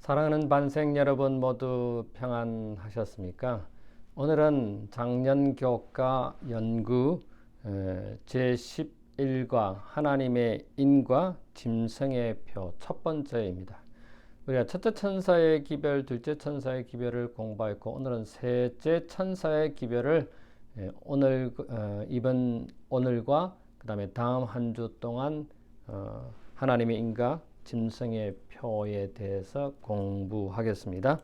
사랑하는 반생 여러분 모두 평안하셨습니까? 오늘은 작년교과 연구 제11과 하나님의 인과 짐승의 표 첫 번째입니다. 우리가 첫째 천사의 기별, 둘째 천사의 기별을 공부했고 오늘은 셋째 천사의 기별을 오늘과 그 다음에 다음 한 주 동안 하나님의 인과 짐승의 표에 대해서 공부하겠습니다.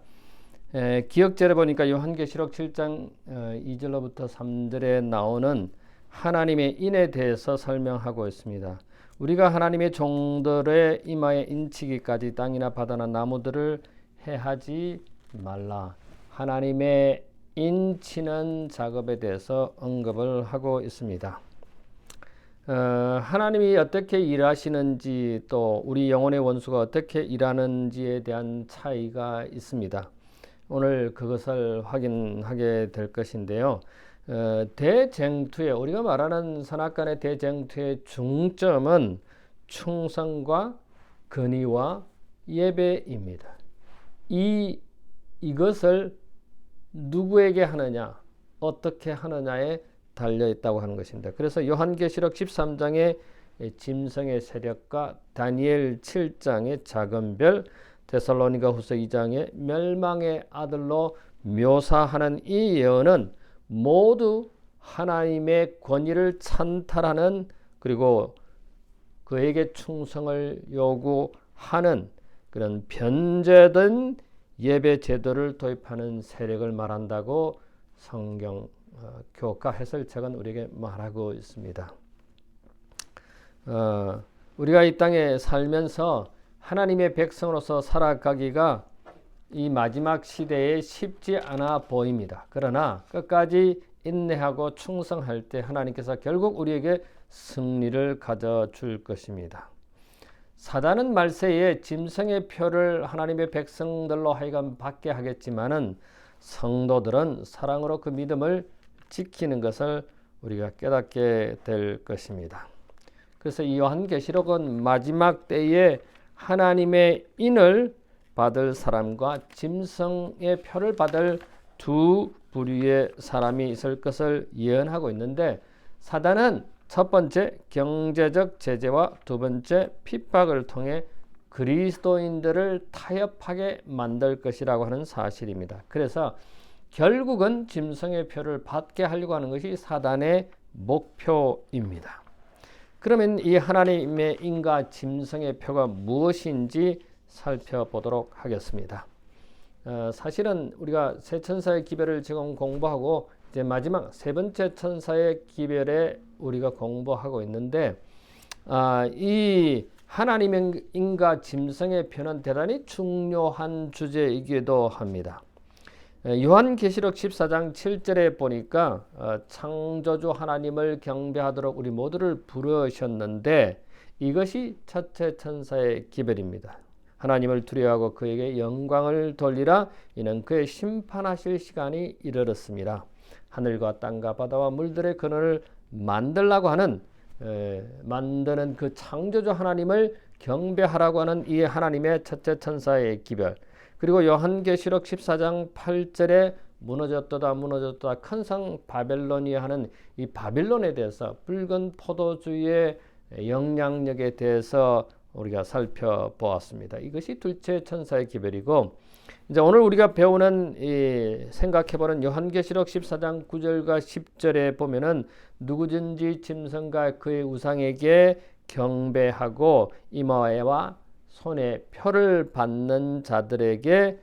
기억제를 보니까 요한계시록 7장 2절로부터 3절에 나오는 하나님의 인에 대해서 설명하고 있습니다. 우리가 하나님의 종들의 이마에 인치기까지 땅이나 바다나 나무들을 해하지 말라. 하나님의 인치는 작업에 대해서 언급을 하고 있습니다. 하나님이 어떻게 일하시는지 또 우리 영혼의 원수가 어떻게 일하는지에 대한 차이가 있습니다. 오늘 그것을 확인하게 될 것인데요. 대쟁투의 우리가 말하는 선악간의 대쟁투의 중점은 충성과 근의와 예배입니다. 이것을 누구에게 하느냐, 어떻게 하느냐에 달려 있다고 하는 것입니다. 그래서 요한계시록 13장의 짐승의 세력과 다니엘 7장의 작은 별, 데살로니가후서 2장의 멸망의 아들로 묘사하는 이 예언은 모두 하나님의 권위를 찬탈하는, 그리고 그에게 충성을 요구하는 그런 변제된 예배 제도를 도입하는 세력을 말한다고 성경 교과 해설책은 우리에게 말하고 있습니다. 우리가 이 땅에 살면서 하나님의 백성으로서 살아가기가 이 마지막 시대에 쉽지 않아 보입니다. 그러나 끝까지 인내하고 충성할 때 하나님께서 결국 우리에게 승리를 가져줄 것입니다. 사단은 말세에 짐승의 표를 하나님의 백성들로 하여금 받게 하겠지만은 성도들은 사랑으로 그 믿음을 지키는 것을 우리가 깨닫게 될 것입니다. 그래서 이 요한계시록은 마지막 때에 하나님의 인을 받을 사람과 짐승의 표를 받을 두 부류의 사람이 있을 것을 예언하고 있는데, 사단은 첫 번째 경제적 제재와 두 번째 핍박을 통해 그리스도인들을 타협하게 만들 것이라고 하는 사실입니다. 그래서 결국은 짐승의 표를 받게 하려고 하는 것이 사단의 목표입니다. 그러면 이 하나님의 인과 짐승의 표가 무엇인지 살펴보도록 하겠습니다. 사실은 우리가 세 천사의 기별을 지금 공부하고 이제 마지막 세 번째 천사의 기별에 우리가 공부하고 있는데, 이 하나님의 인과 짐승의 표는 대단히 중요한 주제이기도 합니다. 요한계시록 14장 7절에 보니까 창조주 하나님을 경배하도록 우리 모두를 부르셨는데 이것이 첫째 천사의 기별입니다. 하나님을 두려워하고 그에게 영광을 돌리라. 이는 그의 심판하실 시간이 이르렀습니다. 하늘과 땅과 바다와 물들의 근원을 만들라고 하는 만드는 그 창조주 하나님을 경배하라고 하는 이 하나님의 첫째 천사의 기별, 그리고 요한계시록 14장 8절에 무너졌도다 큰 성 바벨론이 하는 이 바빌론에 대해서 붉은 포도주의 영향력에 대해서 우리가 살펴보았습니다. 이것이 둘째 천사의 기별이고, 이제 오늘 우리가 배우는 생각해보는 요한계시록 14장 9절과 10절에 보면은 누구든지 짐승과 그의 우상에게 경배하고 이마와 손에 표를 받는 자들에게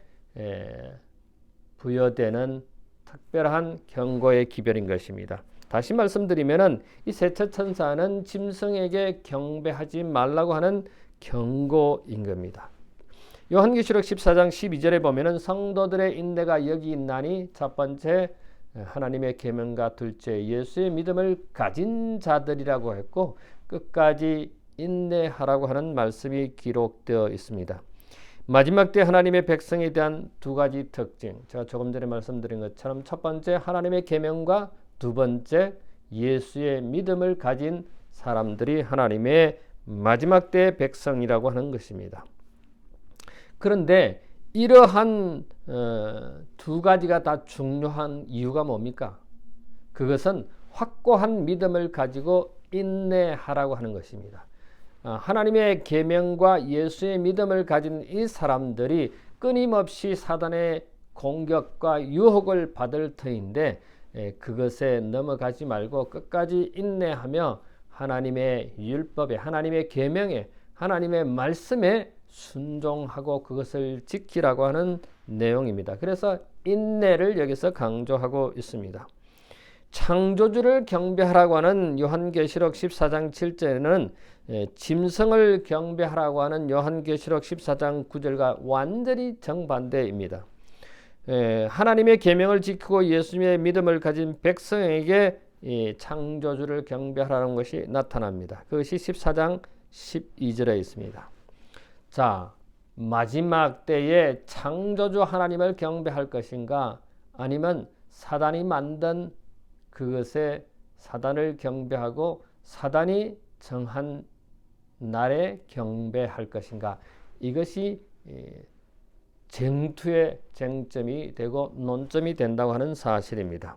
부여되는 특별한 경고의 기별인 것입니다. 다시 말씀드리면은 이 셋째 천사는 짐승에게 경배하지 말라고 하는 경고인 겁니다. 요한계시록 14장 12절에 보면은 성도들의 인내가 여기 있나니 첫 번째 하나님의 계명과 둘째 예수의 믿음을 가진 자들이라고 했고 끝까지 인내하라고 하는 말씀이 기록되어 있습니다. 마지막 때 하나님의 백성에 대한 두 가지 특징, 제가 조금 전에 말씀드린 것처럼 첫 번째 하나님의 계명과 두 번째 예수의 믿음을 가진 사람들이 하나님의 마지막 때 백성이라고 하는 것입니다. 그런데 이러한 두 가지가 다 중요한 이유가 뭡니까? 그것은 확고한 믿음을 가지고 인내하라고 하는 것입니다. 하나님의 계명과 예수의 믿음을 가진 이 사람들이 끊임없이 사단의 공격과 유혹을 받을 터인데 그것에 넘어가지 말고 끝까지 인내하며 하나님의 율법에, 하나님의 계명에, 하나님의 말씀에 순종하고 그것을 지키라고 하는 내용입니다. 그래서 인내를 여기서 강조하고 있습니다. 창조주를 경배하라고 하는 요한계시록 14장 7절에는 짐승을 경배하라고 하는 요한계시록 14장 9절과 완전히 정반대입니다. 하나님의 계명을 지키고 예수님의 믿음을 가진 백성에게 창조주를 경배하라는 것이 나타납니다. 그것이 14장 12절에 있습니다. 자, 마지막 때에 창조주 하나님을 경배할 것인가? 아니면 사단이 만든 그것에 사단을 경배하고 사단이 정한 날에 경배할 것인가? 이것이 쟁투의 쟁점이 되고 논점이 된다고 하는 사실입니다.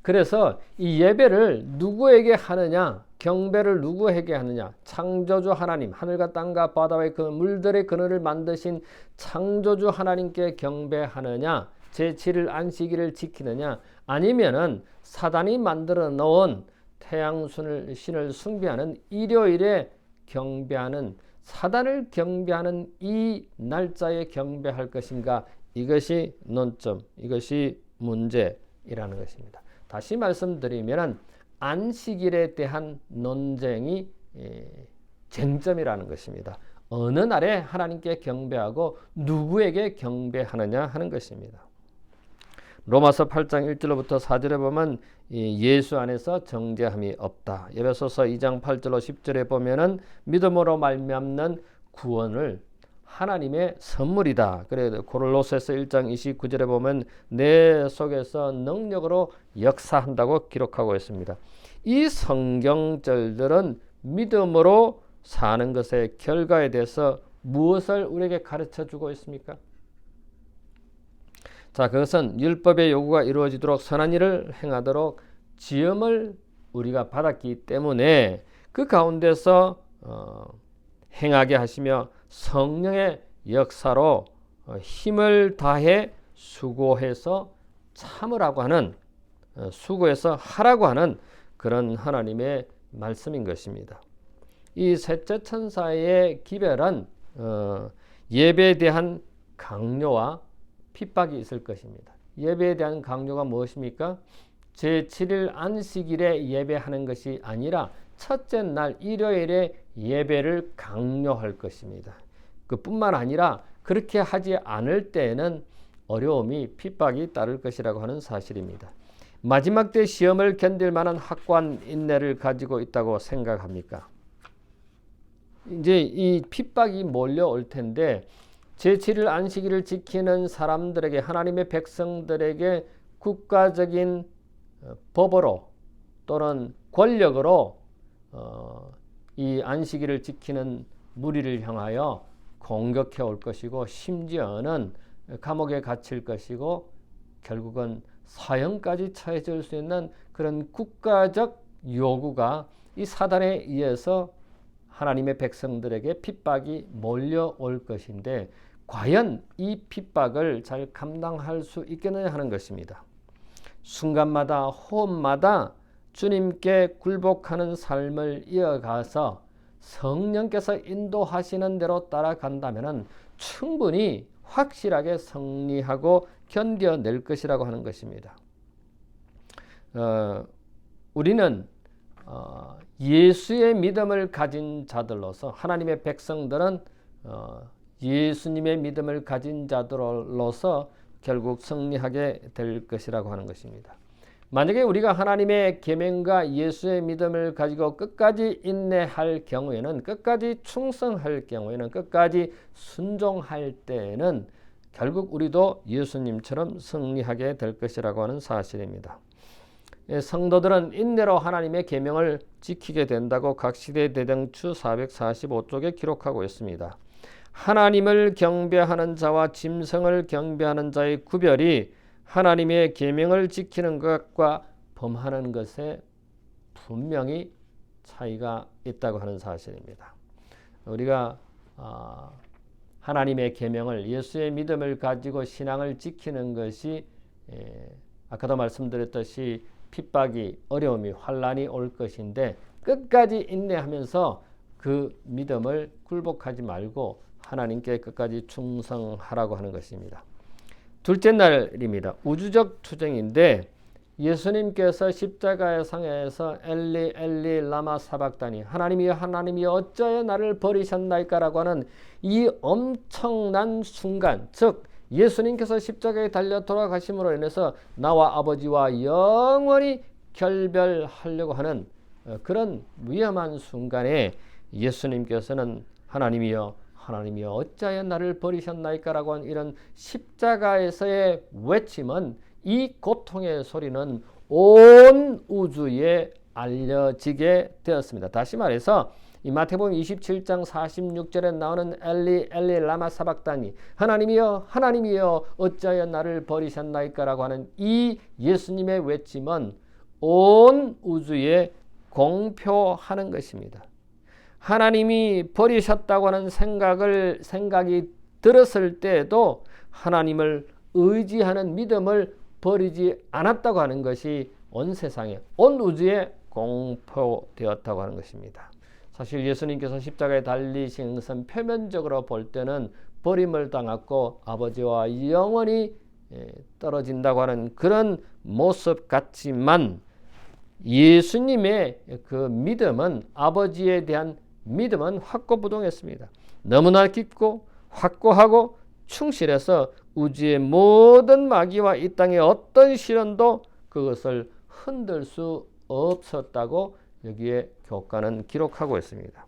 그래서 이 예배를 누구에게 하느냐, 경배를 누구에게 하느냐, 창조주 하나님, 하늘과 땅과 바다와 그 물들의 그늘을 만드신 창조주 하나님께 경배하느냐, 제7일 안식일을 지키느냐, 아니면은 사단이 만들어 놓은 태양신을 숭배하는 일요일에 경배하는, 사단을 경배하는 이 날짜에 경배할 것인가? 이것이 논점, 이것이 문제이라는 것입니다. 다시 말씀드리면 안식일에 대한 논쟁이 쟁점이라는 것입니다. 어느 날에 하나님께 경배하고 누구에게 경배하느냐 하는 것입니다. 로마서 8장 1절로부터 4절에 보면 예수 안에서 정죄함이 없다. 에베소서 2장 8절로 10절에 보면은 믿음으로 말미암는 구원을 하나님의 선물이다. 그래 고린도서 1장 29절에 보면 내 속에서 능력으로 역사한다고 기록하고 있습니다. 이 성경절들은 믿음으로 사는 것의 결과에 대해서 무엇을 우리에게 가르쳐 주고 있습니까? 자, 그것은 율법의 요구가 이루어지도록 선한 일을 행하도록 지음을 우리가 받았기 때문에 그 가운데서 행하게 하시며 성령의 역사로 힘을 다해 수고해서 참으라고 하는, 수고해서 하라고 하는 그런 하나님의 말씀인 것입니다. 이 셋째 천사의 기별은 예배에 대한 강요와 핍박이 있을 것입니다. 예배에 대한 강요가 무엇입니까? 제7일 안식일에 예배하는 것이 아니라 첫째 날 일요일에 예배를 강요할 것입니다. 그뿐만 아니라 그렇게 하지 않을 때에는 어려움이 핍박이 따를 것이라고 하는 사실입니다. 마지막 때 시험을 견딜 만한 확고한 인내를 가지고 있다고 생각합니까? 이제 이 핍박이 몰려올 텐데 제7일 안식일을 지키는 사람들에게, 하나님의 백성들에게 국가적인 법으로 또는 권력으로 이 안식일을 지키는 무리를 향하여 공격해 올 것이고 심지어는 감옥에 갇힐 것이고 결국은 사형까지 처해질 수 있는 그런 국가적 요구가 이 사단에 의해서 하나님의 백성들에게 핍박이 몰려올 것인데 과연 이 핍박을 잘 감당할 수 있겠느냐 하는 것입니다. 순간마다 호흡마다 주님께 굴복하는 삶을 이어가서 성령께서 인도하시는 대로 따라간다면 충분히 확실하게 승리하고 견뎌낼 것이라고 하는 것입니다. 우리는 예수의 믿음을 가진 자들로서, 하나님의 백성들은 예수님의 믿음을 가진 자들로서 결국 승리하게 될 것이라고 하는 것입니다. 만약에 우리가 하나님의 계명과 예수의 믿음을 가지고 끝까지 인내할 경우에는, 끝까지 충성할 경우에는, 끝까지 순종할 때에는 결국 우리도 예수님처럼 승리하게 될 것이라고 하는 사실입니다. 성도들은 인내로 하나님의 계명을 지키게 된다고 각시대 대정추 445쪽에 기록하고 있습니다. 하나님을 경배하는 자와 짐승을 경배하는 자의 구별이 하나님의 계명을 지키는 것과 범하는 것에 분명히 차이가 있다고 하는 사실입니다. 우리가 하나님의 계명을, 예수의 믿음을 가지고 신앙을 지키는 것이 아까도 말씀드렸듯이 핍박이, 어려움이, 환난이 올 것인데 끝까지 인내하면서 그 믿음을 굴복하지 말고 하나님께 끝까지 충성하라고 하는 것입니다. 둘째 날입니다. 우주적 투쟁인데 예수님께서 십자가의 상에서 엘리 엘리 라마 사박다니, 하나님이여 하나님이여 어찌하여 나를 버리셨나이까 라고 하는 이 엄청난 순간, 즉 예수님께서 십자가에 달려 돌아가심으로 인해서 나와 아버지와 영원히 결별하려고 하는 그런 위험한 순간에 예수님께서는 하나님이여 하나님이여 어찌하여 나를 버리셨나이까 라고 하는 이런 십자가에서의 외침은, 이 고통의 소리는 온 우주에 알려지게 되었습니다. 다시 말해서 이 마태복음 27장 46절에 나오는 엘리 엘리 라마 사박다니, 하나님이여 하나님이여 어찌하여 나를 버리셨나이까 라고 하는 이 예수님의 외침은 온 우주에 공표하는 것입니다. 하나님이 버리셨다고 하는 생각이 들었을 때에도 하나님을 의지하는 믿음을 버리지 않았다고 하는 것이 온 세상에, 온 우주에 공표되었다고 하는 것입니다. 사실 예수님께서 십자가에 달리신 것은 표면적으로 볼 때는 버림을 당했고 아버지와 영원히 떨어진다고 하는 그런 모습 같지만, 예수님의 그 믿음은, 아버지에 대한 믿음은 확고부동했습니다. 너무나 깊고 확고하고 충실해서 우주의 모든 마귀와 이 땅의 어떤 시련도 그것을 흔들 수 없었다고 여기에 교과는 기록하고 있습니다.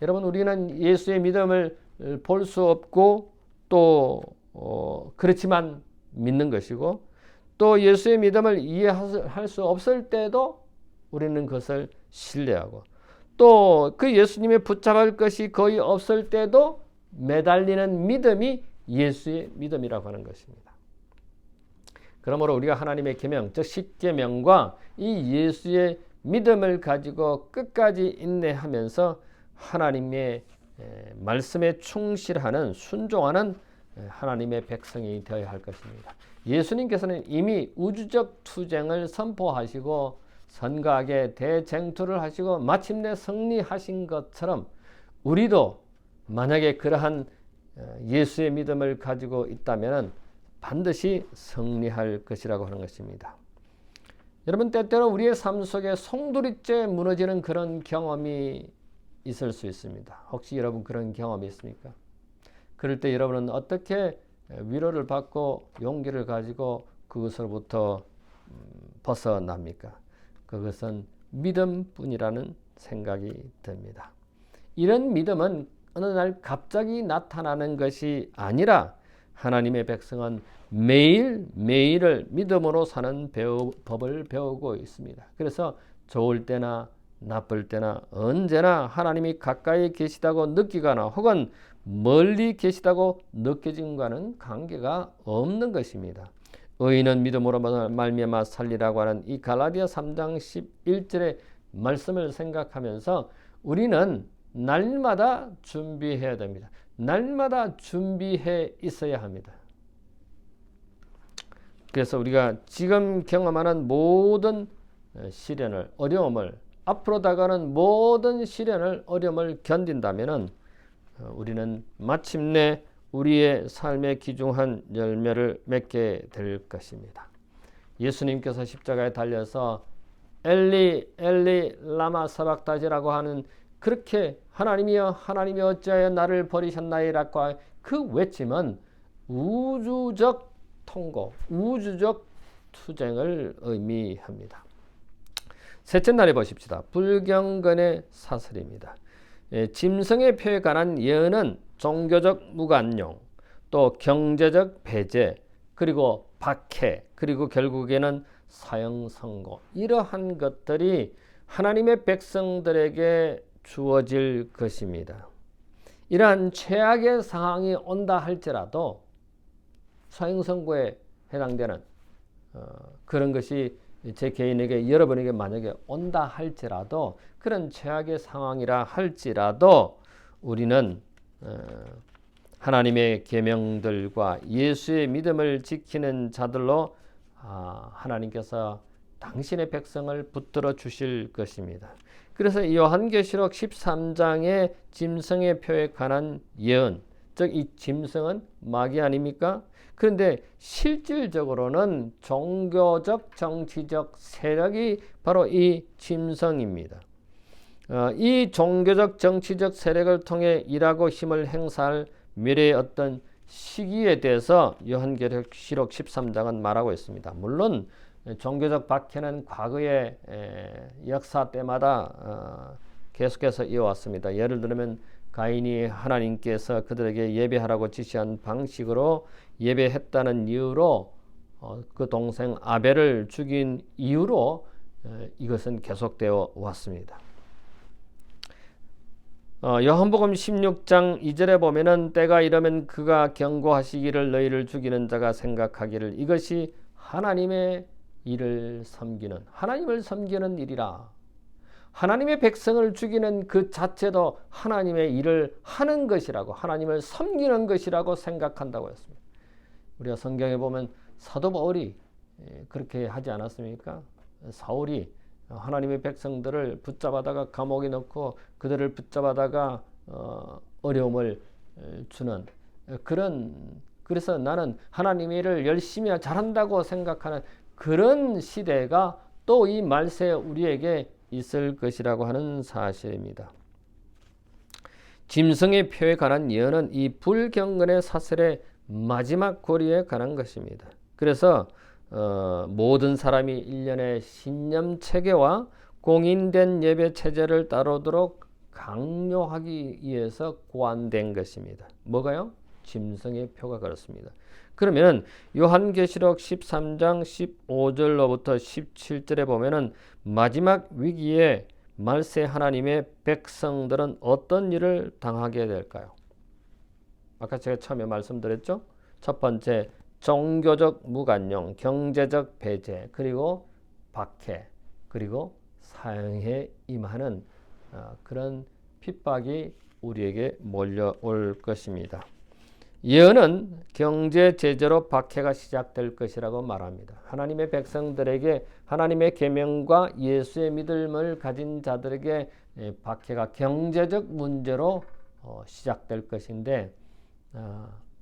여러분, 우리는 예수의 믿음을 볼 수 없고 또 그렇지만 믿는 것이고, 또 예수의 믿음을 이해할 수 없을 때도 우리는 그것을 신뢰하고, 또 그 예수님의 붙잡을 것이 거의 없을 때도 매달리는 믿음이 예수의 믿음이라고 하는 것입니다. 그러므로 우리가 하나님의 계명, 즉 십계명과 이 예수의 믿음을 가지고 끝까지 인내하면서 하나님의 말씀에 충실하는, 순종하는 하나님의 백성이 되어야 할 것입니다. 예수님께서는 이미 우주적 투쟁을 선포하시고 선각의 대쟁투를 하시고 마침내 승리하신 것처럼, 우리도 만약에 그러한 예수의 믿음을 가지고 있다면 반드시 승리할 것이라고 하는 것입니다. 여러분, 때때로 우리의 삶 속에 송두리째 무너지는 그런 경험이 있을 수 있습니다. 혹시 여러분 그런 경험이 있습니까? 그럴 때 여러분은 어떻게 위로를 받고 용기를 가지고 그것으로부터 벗어납니까? 그것은 믿음뿐이라는 생각이 듭니다. 이런 믿음은 어느 날 갑자기 나타나는 것이 아니라 하나님의 백성은 매일매일을 믿음으로 사는 법을 배우고 있습니다. 그래서 좋을 때나 나쁠 때나 언제나 하나님이 가까이 계시다고 느끼거나 혹은 멀리 계시다고 느껴진과는 관계가 없는 것입니다. 의인은 믿음으로 말미암아 살리라고 하는 이 갈라디아 3장 11절의 말씀을 생각하면서 우리는 날마다 준비해야 됩니다. 날마다 준비해 있어야 합니다. 그래서 우리가 지금 경험하는 모든 시련을, 어려움을, 앞으로 다가오는 모든 시련을, 어려움을 견딘다면 우리는 마침내 우리의 삶의 귀중한 열매를 맺게 될 것입니다. 예수님께서 십자가에 달려서 엘리 엘리 라마 사박다니라고 하는, 그렇게 하나님이여 하나님이여 어찌하여 나를 버리셨나이라고 그 외침은 우주적 통고, 우주적 투쟁을 의미합니다. 셋째 날에 보십시다. 불경건의 사슬입니다. 짐승의 표에 관한 예언은 종교적 무관용, 또 경제적 배제, 그리고 박해, 그리고 결국에는 사형 선고, 이러한 것들이 하나님의 백성들에게 주어질 것입니다. 이러한 최악의 상황이 온다 할지라도 사형선고에 해당되는 그런 것이 제 개인에게 여러분에게 만약에 온다 할지라도 그런 최악의 상황이라 할지라도 우리는 하나님의 계명들과 예수의 믿음을 지키는 자들로 하나님께서 당신의 백성을 붙들어 주실 것입니다. 그래서 이 요한계시록 13장의 짐승의 표에 관한 예언, 즉 이 짐승은 마귀 아닙니까? 그런데 실질적으로는 종교적 정치적 세력이 바로 이 짐승입니다. 이 종교적 정치적 세력을 통해 일하고 힘을 행사할 미래의 어떤 시기에 대해서 요한계시록 13장은 말하고 있습니다. 물론 종교적 박해는 과거의 역사 때마다 계속해서 이어왔습니다. 예를 들면 가인이 하나님께서 그들에게 예배하라고 지시한 방식으로 예배했다는 이유로 그 동생 아벨을 죽인 이유로 이것은 계속되어 왔습니다. 요한복음 16장 2절에 보면은 때가 이르면 그가 경고하시기를 너희를 죽이는 자가 생각하기를 이것이 하나님의 일을 섬기는 하나님을 섬기는 일이라. 하나님의 백성을 죽이는 그 자체도 하나님의 일을 하는 것이라고 하나님을 섬기는 것이라고 생각한다고 했습니다. 우리가 성경에 보면 사도 바울이 그렇게 하지 않았습니까? 사울이 하나님의 백성들을 붙잡아다가 감옥에 넣고 그들을 붙잡아다가 어려움을 주는 그래서 나는 하나님의 일을 열심히 잘한다고 생각하는 그런 시대가 또 이 말세에 우리에게 있을 것이라고 하는 사실입니다. 짐승의 표에 관한 예언은 이 불경건의 사슬의 마지막 고리에 관한 것입니다. 그래서 모든 사람이 1년의 신념 체계와 공인된 예배 체제를 따르도록 강요하기 위해서 고안된 것입니다. 뭐가요? 짐승의 표가 그렇습니다. 그러면 요한계시록 13장 15절로부터 17절에 보면은 마지막 위기에 말세 하나님의 백성들은 어떤 일을 당하게 될까요? 아까 제가 처음에 말씀드렸죠. 첫 번째 종교적 무관용, 경제적 배제, 그리고 박해, 그리고 사형에 임하는 그런 핍박이 우리에게 몰려올 것입니다. 예언은 경제 제재로 박해가 시작될 것이라고 말합니다. 하나님의 백성들에게 하나님의 계명과 예수의 믿음을 가진 자들에게 박해가 경제적 문제로 시작될 것인데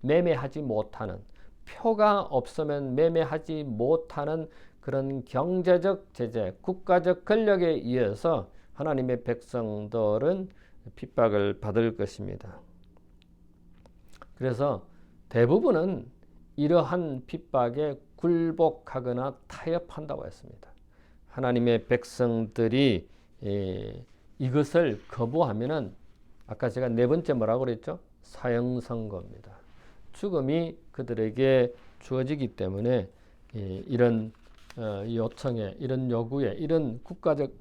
매매하지 못하는 표가 없으면 매매하지 못하는 그런 경제적 제재, 국가적 권력에 의해서 하나님의 백성들은 핍박을 받을 것입니다. 그래서 대부분은 이러한 핍박에 굴복하거나 타협한다고 했습니다. 하나님의 백성들이 이것을 거부하면은 아까 제가 네 번째 뭐라고 그랬죠? 사형선고입니다. 죽음이 그들에게 주어지기 때문에 이런 요청에, 이런 요구에, 이런 국가적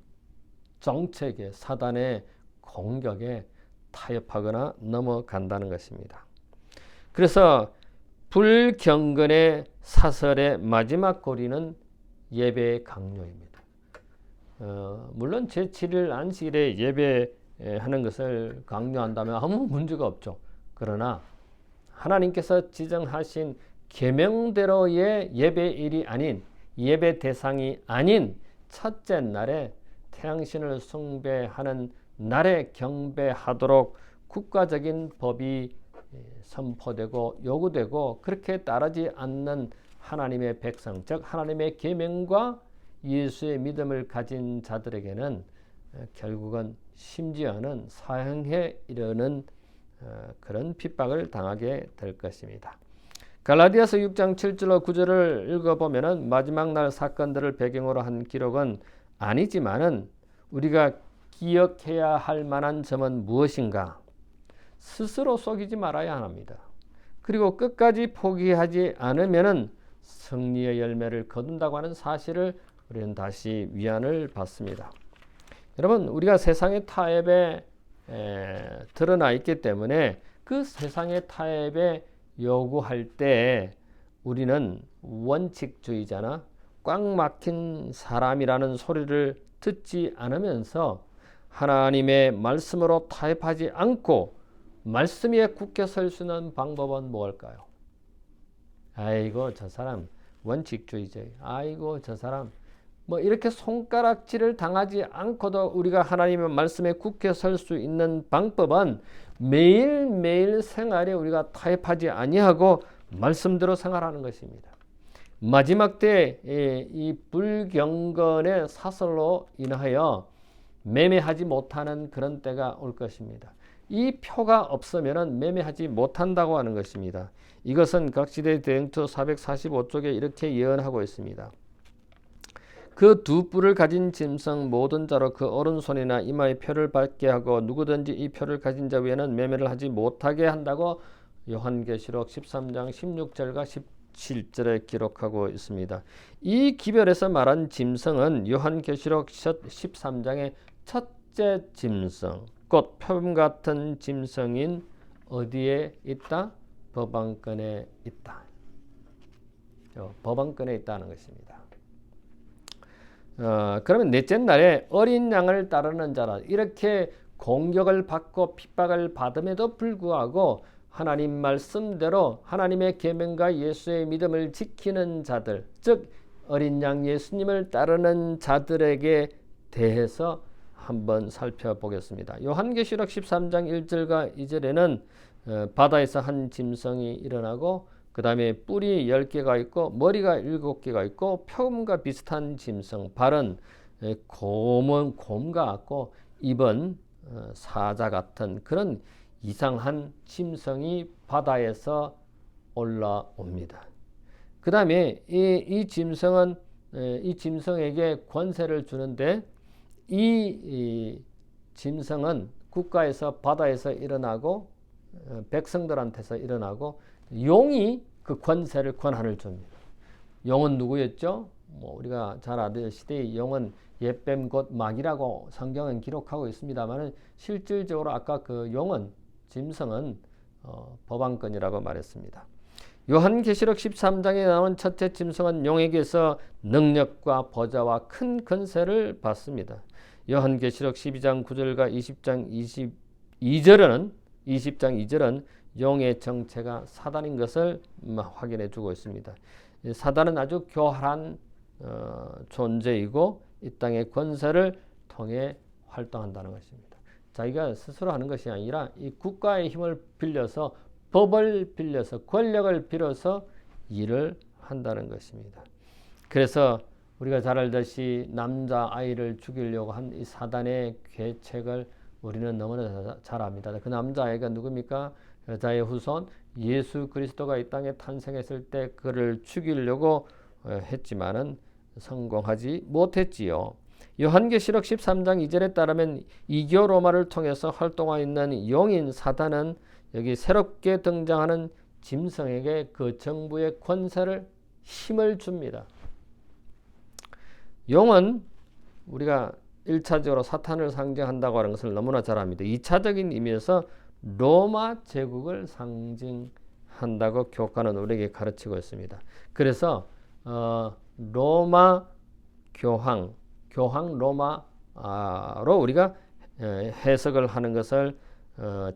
정책에, 사단의 공격에 타협하거나 넘어간다는 것입니다. 그래서 불경건의 사설의 마지막 고리는 예배의 강요입니다. 물론 제7일 안식일에 예배하는 것을 강요한다면 아무 문제가 없죠. 그러나 하나님께서 지정하신 계명대로의 예배일이 아닌 예배 대상이 아닌 첫째 날에 태양신을 숭배하는 날에 경배하도록 국가적인 법이 선포되고 요구되고 그렇게 따르지 않는 하나님의 백성, 즉 하나님의 계명과 예수의 믿음을 가진 자들에게는 결국은 심지어는 사형에 이르는 그런 핍박을 당하게 될 것입니다. 갈라디아서 6장 7절로 9절을 읽어보면 마지막 날 사건들을 배경으로 한 기록은 아니지만은 우리가 기억해야 할 만한 점은 무엇인가? 스스로 속이지 말아야 합니다. 그리고 끝까지 포기하지 않으면은 승리의 열매를 거둔다고 하는 사실을 우리는 다시 위안을 받습니다. 여러분, 우리가 세상의 타협에 드러나 있기 때문에 그 세상의 타협에 요구할 때 우리는 원칙주의자나 꽉 막힌 사람이라는 소리를 듣지 않으면서 하나님의 말씀으로 타협하지 않고 말씀 위에 굳게 설 수 있는 방법은 무엇일까요? 아이고 저 사람 원칙주의자, 아이고 저 사람 뭐 이렇게 손가락질을 당하지 않고도 우리가 하나님의 말씀에 굳게 설 수 있는 방법은 매일매일 생활에 우리가 타협하지 아니하고 말씀대로 생활하는 것입니다. 마지막 때 이 불경건의 사슬로 인하여 매매하지 못하는 그런 때가 올 것입니다. 이 표가 없으면 매매하지 못한다고 하는 것입니다. 이것은 각시대 대행투 445쪽에 이렇게 예언하고 있습니다. 그 두 뿔을 가진 짐승 모든 자로 그 오른손이나 이마에 표를 받게 하고 누구든지 이 표를 가진 자 외에는 매매를 하지 못하게 한다고 요한계시록 13장 16절과 17절에 기록하고 있습니다. 이 기별에서 말한 짐승은 요한계시록 13장의 첫째 짐승, 곧 표범 같은 짐승인 어디에 있다? 법왕권에 있다. 법왕권에 있다는 것입니다. 그러면 넷째 날에 어린 양을 따르는 자라, 이렇게 공격을 받고 핍박을 받음에도 불구하고 하나님 말씀대로 하나님의 계명과 예수의 믿음을 지키는 자들, 즉 어린 양 예수님을 따르는 자들에게 대해서 한번 살펴보겠습니다. 요한계시록 13장 1절과 2절에는 바다에서 한 짐승이 일어나고 그 다음에 뿔이 10개가 있고 머리가 7개가 있고 표범과 비슷한 짐승, 발은 곰과 같고 입은 사자 같은 그런 이상한 짐승이 바다에서 올라옵니다. 그 다음에 이 짐승은 이 짐승에게 권세를 주는데 이 짐승은 국가에서 바다에서 일어나고 백성들한테서 일어나고 용이 그 권한을 줍니다. 용은 누구였죠? 우리가 잘 아시듯이 용은 옛뱀 곧 마귀라고 성경은 기록하고 있습니다만 실질적으로 아까 그 용은 짐승은 법왕권이라고 말했습니다. 요한계시록 13장에 나온 첫째 짐승은 용에게서 능력과 보좌와 큰 권세를 받습니다. 요한계시록 12장 9절과 20장 22절은 용의 정체가 사단인 것을 확인해 주고 있습니다. 사단은 아주 교활한 존재이고 이 땅의 권세를 통해 활동한다는 것입니다. 자기가 스스로 하는 것이 아니라 이 국가의 힘을 빌려서 법을 빌려서 권력을 빌어서 일을 한다는 것입니다. 그래서 우리가 잘 알듯이 남자아이를 죽이려고 한 이 사단의 계책을 우리는 너무나 잘 압니다. 그 남자아이가 누굽니까? 여자의 후손 예수 그리스도가 이 땅에 탄생했을 때 그를 죽이려고 했지만은 성공하지 못했지요. 요한계시록 13장 2절에 따르면 이교 로마를 통해서 활동하고 있는 용인 사단은 여기 새롭게 등장하는 짐승에게 그 정부의 권세를 힘을 줍니다. 용은 우리가 1차적으로 사탄을 상징한다고 하는 것을 너무나 잘 압니다. 2차적인 의미에서 로마 제국을 상징한다고 교과는 우리에게 가르치고 있습니다. 그래서 로마 교황 로마로 우리가 해석을 하는 것을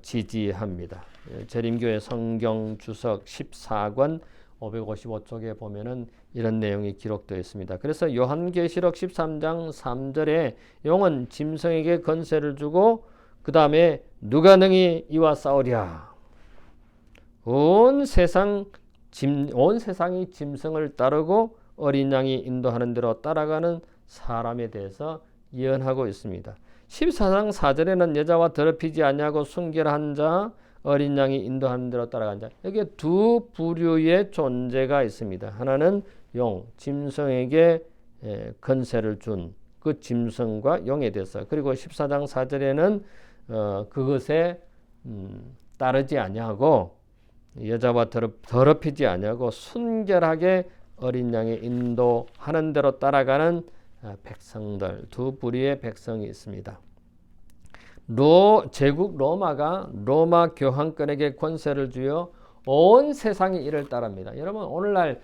지지합니다. 재림교회 성경 주석 14권 555쪽에 보면은 이런 내용이 기록되어 있습니다. 그래서 요한계시록 13장 3절에 용은 짐승에게 권세를 주고 그 다음에 누가 능히 이와 싸우랴. 온 세상이 짐승을 따르고 어린 양이 인도하는 대로 따라가는 사람에 대해서 예언하고 있습니다. 14장 4절에는 여자와 더럽히지 아니하고 순결한 자, 어린 양이 인도하는 대로 따라간 자. 여기에 두 부류의 존재가 있습니다. 하나는 용, 짐승에게 권세를 준 그 짐승과 용에 대해서. 그리고 14장 4절에는 그것에 따르지 아니하고 여자와 더럽히지 아니하고 순결하게 어린 양이 인도하는 대로 따라가는 백성들, 두 부류의 백성이 있습니다. 제국 로마가 로마 교황권에게 권세를 주어 온 세상이 이를 따릅니다. 여러분 오늘날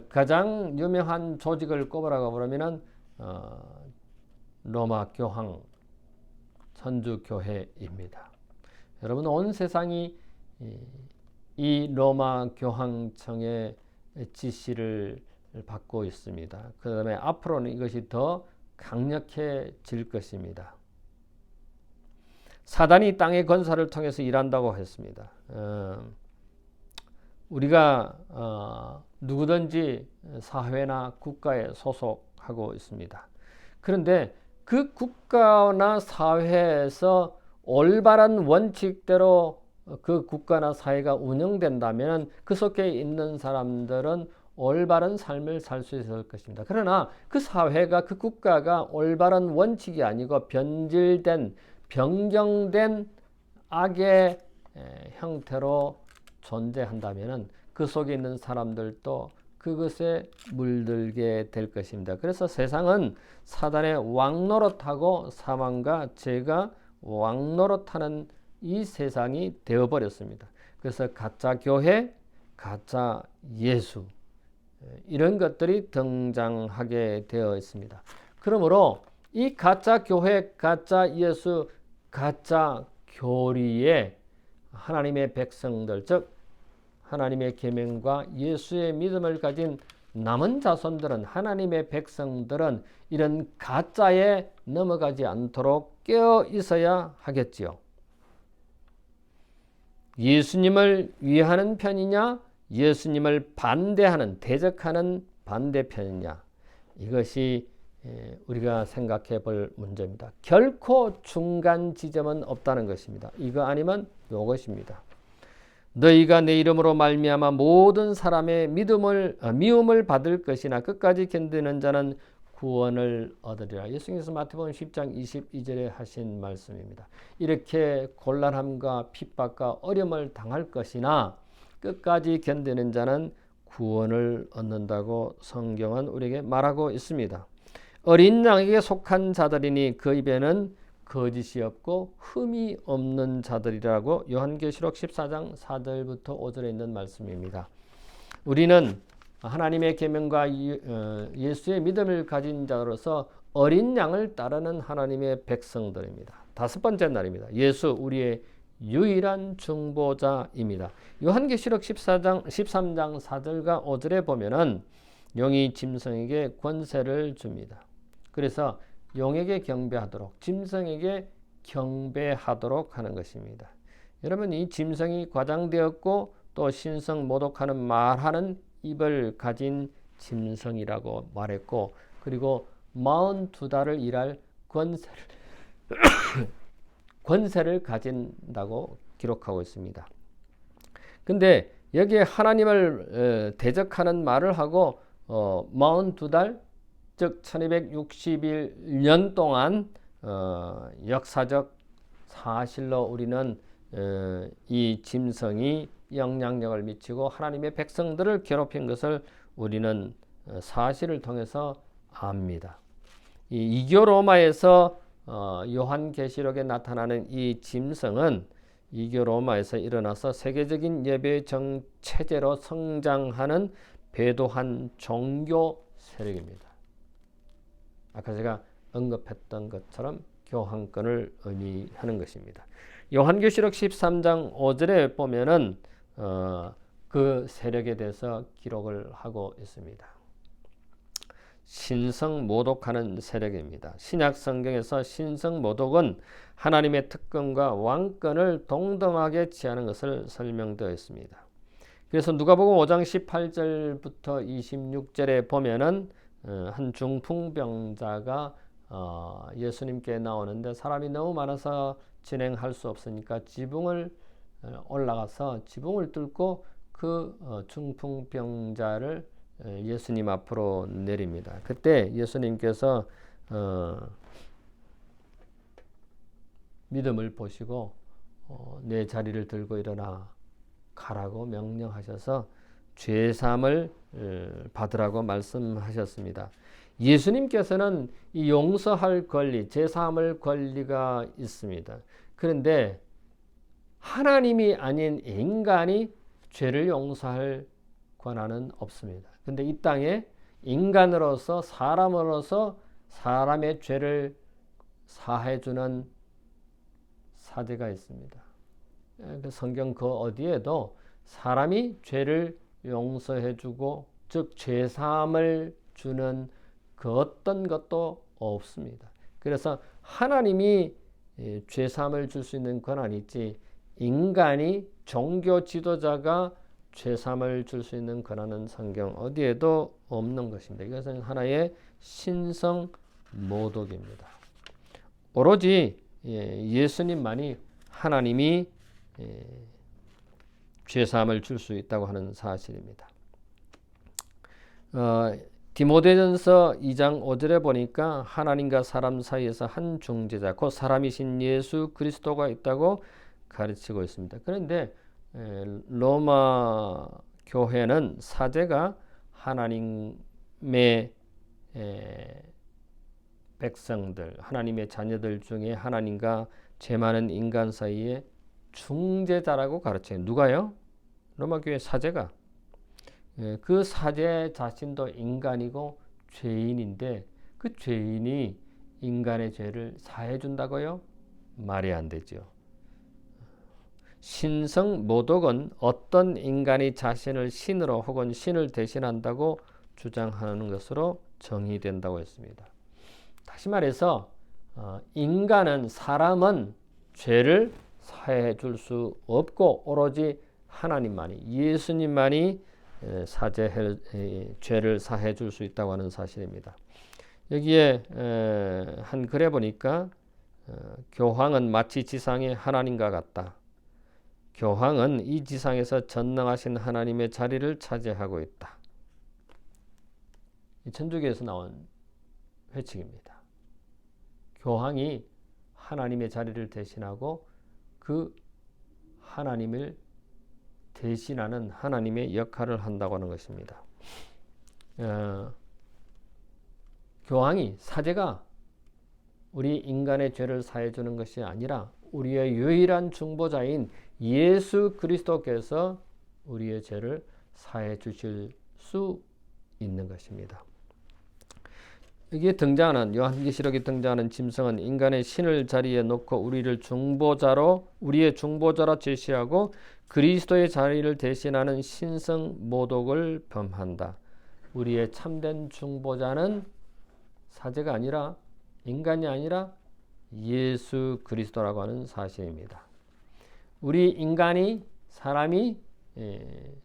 가장 유명한 조직을 꼽으라고 그러면은 로마 교황 천주교회입니다. 여러분 온 세상이 이 로마 교황청의 지시를 받고 있습니다. 그 다음에 앞으로는 이것이 더 강력해질 것입니다. 사단이 땅의 권사를 통해서 일한다고 했습니다. 우리가 누구든지 사회나 국가에 소속하고 있습니다. 그런데 그 국가나 사회에서 올바른 원칙대로 그 국가나 사회가 운영된다면 그 속에 있는 사람들은 올바른 삶을 살 수 있을 것입니다. 그러나 그 사회가 그 국가가 올바른 원칙이 아니고 변경된 악의 형태로 존재한다면 그 속에 있는 사람들도 그것에 물들게 될 것입니다. 그래서 세상은 사단의 왕노릇하고 사망과 죄가 왕노릇하는 이 세상이 되어버렸습니다. 그래서 가짜 교회, 가짜 예수 이런 것들이 등장하게 되어 있습니다. 그러므로 이 가짜 교회, 가짜 예수, 가짜 교리에 하나님의 백성들, 즉 하나님의 계명과 예수의 믿음을 가진 남은 자손들은, 하나님의 백성들은 이런 가짜에 넘어가지 않도록 깨어 있어야 하겠지요. 예수님을 위하는 편이냐, 예수님을 반대하는, 대적하는 반대편이냐, 이것이 우리가 생각해 볼 문제입니다. 결코 중간 지점은 없다는 것입니다. 이거 아니면 이것입니다. 너희가 내 이름으로 말미암아 모든 사람의 미움을 받을 것이나 끝까지 견디는 자는 구원을 얻으리라. 예수님께서 마태복음 10장 22절에 하신 말씀입니다. 이렇게 곤란함과 핍박과 어려움을 당할 것이나 끝까지 견디는 자는 구원을 얻는다고 성경은 우리에게 말하고 있습니다. 어린 양에게 속한 자들이니 그 입에는 거짓이 없고 흠이 없는 자들이라고 요한계시록 14장 4절부터 5절에 있는 말씀입니다. 우리는 하나님의 계명과 예수의 믿음을 가진 자로서 어린 양을 따르는 하나님의 백성들입니다. 다섯 번째 날입니다. 예수 우리의 유일한 중보자입니다. 요한계시록 13장 4절과 5절에 보면은 용이 짐승에게 권세를 줍니다. 그래서 용에게 경배하도록, 짐승에게 경배하도록 하는 것입니다. 여러분, 이 짐승이 과장되었고 또 신성 모독하는 말하는 입을 가진 짐승이라고 말했고, 그리고 42달을 일할 권세를 가진다고 기록하고 있습니다. 근데 여기에 하나님을 대적하는 말을 하고 42달, 즉 1261년 동안 역사적 사실로 우리는 이 짐승이 영향력을 미치고 하나님의 백성들을 괴롭힌 것을 우리는 사실을 통해서 압니다. 이 이교 로마에서 요한계시록에 나타나는 이 짐승은 이교 로마에서 일어나서 세계적인 예배 정체제로 성장하는 배도한 종교 세력입니다. 아까 제가 언급했던 것처럼 교황권을 의미하는 것입니다. 요한계시록 13장 5절에 보면은 그 세력에 대해서 기록을 하고 있습니다. 신성 모독하는 세력입니다. 신약 성경에서 신성 모독은 하나님의 특권과 왕권을 동등하게 취하는 것을 설명되어 있습니다. 그래서 누가복음 5장 18절부터 26절에 보면은 한 중풍병자가 예수님께 나오는데 사람이 너무 많아서 진행할 수 없으니까 지붕을 올라가서 지붕을 뚫고 그 중풍병자를 예수님 앞으로 내립니다. 그때 예수님께서 믿음을 보시고 내 자리를 들고 일어나 가라고 명령하셔서 죄사함을 받으라고 말씀하셨습니다. 예수님께서는 이 용서할 권리, 제사함을 권리가 있습니다. 그런데 하나님이 아닌 인간이 죄를 용서할 권한은 없습니다. 근데 이 땅에 인간으로서 사람으로서 사람의 죄를 사해주는 사제가 있습니다. 성경 그 어디에도 사람이 죄를 용서해주고 즉 죄사함을 주는 그 어떤 것도 없습니다. 그래서 하나님이 죄사함을 줄 수 있는 권한이 있지 인간이 종교 지도자가 죄사함을 줄 수 있는 권한은 성경 어디에도 없는 것입니다. 이것은 하나의 신성 모독입니다. 오로지 예수님만이 하나님이 죄사함을 줄 수 있다고 하는 사실입니다. 디모데전서 2장 5절에 보니까 하나님과 사람 사이에서 한 중재자 곧 사람이신 예수 그리스도가 있다고 가르치고 있습니다. 그런데 로마 교회는 사제가 하나님의 백성들, 하나님의 자녀들 중에 하나님과 죄 많은 인간 사이에 중재자라고 가르쳐요. 누가요? 로마 교회 사제가. 그 사제 자신도 인간이고 죄인인데 그 죄인이 인간의 죄를 사해 준다고요? 말이 안 되죠. 신성 모독은 어떤 인간이 자신을 신으로 혹은 신을 대신한다고 주장하는 것으로 정의된다고 했습니다. 다시 말해서 인간은 사람은 죄를 사해 줄 수 없고 오로지 하나님만이 예수님만이 죄를 사해 줄 수 있다고 하는 사실입니다. 여기에 한 글에 보니까 교황은 마치 지상의 하나님과 같다. 교황은 이 지상에서 전능하신 하나님의 자리를 차지하고 있다. 천주교에서 나온 회칙입니다. 교황이 하나님의 자리를 대신하고 그 하나님을 대신하는 하나님의 역할을 한다고 하는 것입니다. 교황이 사제가 우리 인간의 죄를 사해 주는 것이 아니라 우리의 유일한 중보자인 예수 그리스도께서 우리의 죄를 사해 주실 수 있는 것입니다. 여기에 등장하는 요한계시록에 등장하는 짐승은 인간의 신을 자리에 놓고 우리의 중보자로 제시하고 그리스도의 자리를 대신하는 신성 모독을 범한다. 우리의 참된 중보자는 사제가 아니라 인간이 아니라 예수 그리스도라고 하는 사실입니다. 우리 인간이 사람이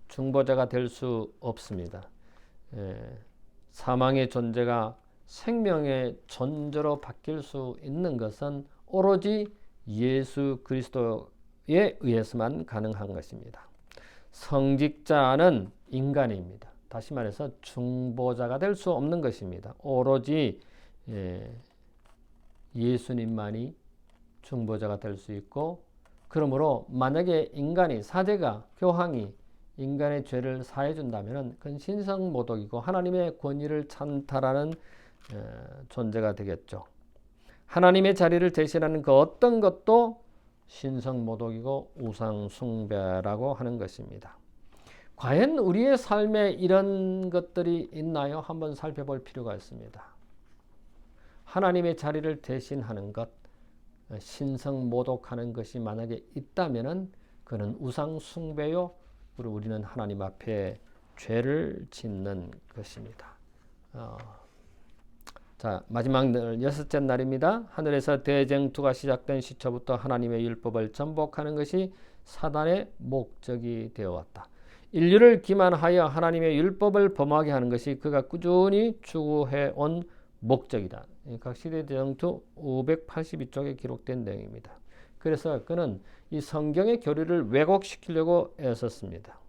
중보자가 될 수 없습니다. 사망의 존재가 생명의 존재로 바뀔 수 있는 것은 오로지 예수 그리스도에 의해서만 가능한 것입니다. 성직자는 인간입니다. 다시 말해서 중보자가 될 수 없는 것입니다. 오로지 예수님만이 중보자가 될 수 있고 그러므로 만약에 인간이 사제가 교황이 인간의 죄를 사해 준다면 그건 신성모독이고 하나님의 권위를 찬탈하는 존재가 되겠죠. 하나님의 자리를 대신하는 그 어떤 것도 신성모독이고 우상숭배라고 하는 것입니다. 과연 우리의 삶에 이런 것들이 있나요? 한번 살펴볼 필요가 있습니다. 하나님의 자리를 대신하는 것, 신성모독하는 것이 만약에 있다면 그는 우상숭배요. 우리는 하나님 앞에 죄를 짓는 것입니다. 자, 마지막 날 여섯째 날입니다. 하늘에서 대쟁투가 시작된 시초부터 하나님의 율법을 전복하는 것이 사단의 목적이 되어왔다. 인류를 기만하여 하나님의 율법을 범하게 하는 것이 그가 꾸준히 추구해온 목적이다. 각 시대 대쟁투 582쪽에 기록된 내용입니다. 그래서 그는 이 성경의 교리를 왜곡시키려고 애썼습니다.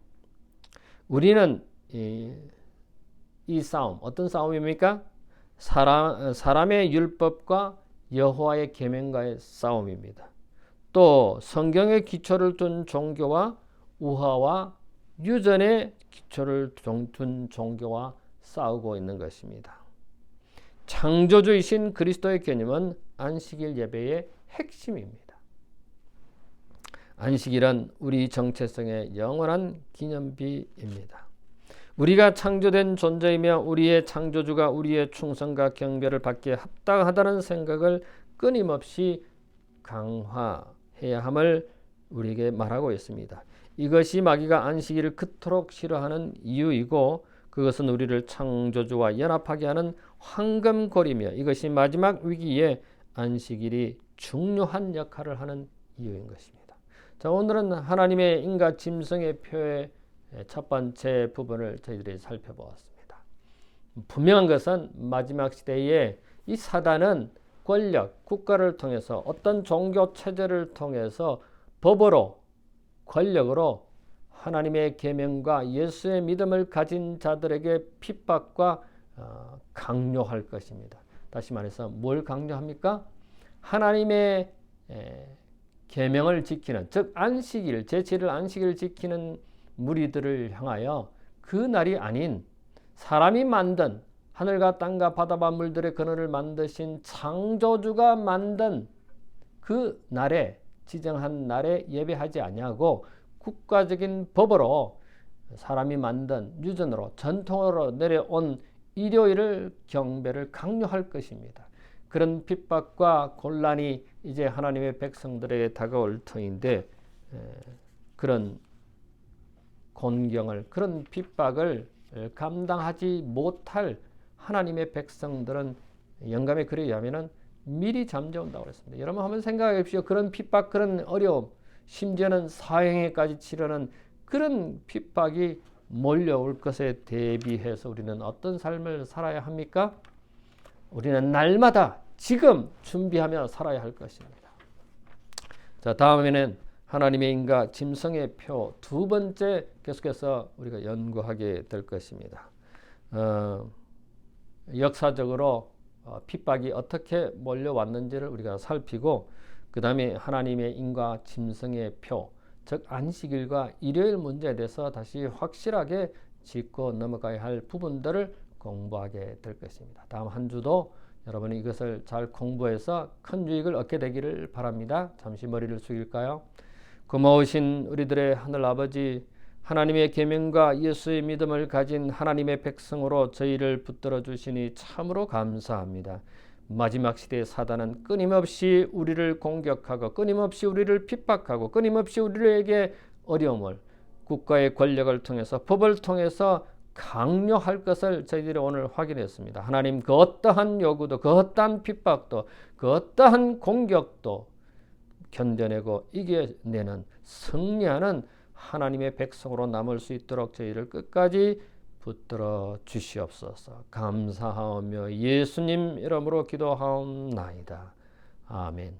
우리는 이 싸움, 어떤 싸움입니까? 사람의 율법과 여호와의 계명과의 싸움입니다. 또 성경의 기초를 둔 종교와 우화와 유전의 기초를 둔 종교와 싸우고 있는 것입니다. 창조주이신 그리스도의 개념은 안식일 예배의 핵심입니다. 안식일은 우리 정체성의 영원한 기념비입니다. 우리가 창조된 존재이며 우리의 창조주가 우리의 충성과 경배를 받기에 합당하다는 생각을 끊임없이 강화해야 함을 우리에게 말하고 있습니다. 이것이 마귀가 안식일을 그토록 싫어하는 이유이고 그것은 우리를 창조주와 연합하게 하는 황금고리며 이것이 마지막 위기에 안식일이 중요한 역할을 하는 이유인 것입니다. 자, 오늘은 하나님의 인과 짐승의 표의 첫 번째 부분을 저희들이 살펴보았습니다. 분명한 것은 마지막 시대에 이 사단은 권력, 국가를 통해서 어떤 종교 체제를 통해서 법으로, 권력으로 하나님의 계명과 예수의 믿음을 가진 자들에게 핍박과 강요할 것입니다. 다시 말해서 뭘 강요합니까? 하나님의 계명을 지키는, 즉 안식일, 제7일 안식일을 지키는 무리들을 향하여 그 날이 아닌 사람이 만든 하늘과 땅과 바다와 물들의 근원을 만드신 창조주가 만든 그 날에 지정한 날에 예배하지 아니하고 국가적인 법으로 사람이 만든 유전으로 전통으로 내려온 일요일을 경배를 강요할 것입니다. 그런 핍박과 곤란이 이제 하나님의 백성들에게 다가올 터인데 그런 곤경을 그런 핍박을 감당하지 못할 하나님의 백성들은 영감의 글에 의하면 미리 잠재운다고 했습니다. 여러분 한번 생각해 보십시오. 그런 핍박, 그런 어려움, 심지어는 사형에까지 치르는 그런 핍박이 몰려올 것에 대비해서 우리는 어떤 삶을 살아야 합니까? 우리는 날마다 지금 준비하며 살아야 할 것입니다. 자, 다음에는 하나님의 인과 짐승의 표 두 번째 계속해서 우리가 연구하게 될 것입니다. 역사적으로 핍박이 어떻게 몰려왔는지를 우리가 살피고 그 다음에 하나님의 인과 짐승의 표, 즉 안식일과 일요일 문제에 대해서 다시 확실하게 짚고 넘어가야 할 부분들을 공부하게 될 것입니다. 다음 한 주도 여러분이 이것을 잘 공부해서 큰 유익을 얻게 되기를 바랍니다. 잠시 머리를 숙일까요? 고마우신 우리들의 하늘아버지, 하나님의 계명과 예수의 믿음을 가진 하나님의 백성으로 저희를 붙들어 주시니 참으로 감사합니다. 마지막 시대의 사단은 끊임없이 우리를 공격하고 끊임없이 우리를 핍박하고 끊임없이 우리에게 어려움을 국가의 권력을 통해서 법을 통해서 강요할 것을 저희들이 오늘 확인했습니다. 하나님 그 어떠한 요구도 그 어떠한 핍박도 그 어떠한 공격도 견뎌내고 이겨내는 승리하는 하나님의 백성으로 남을 수 있도록 저희를 끝까지 붙들어 주시옵소서. 감사하며 예수님 이름으로 기도하옵나이다. 아멘.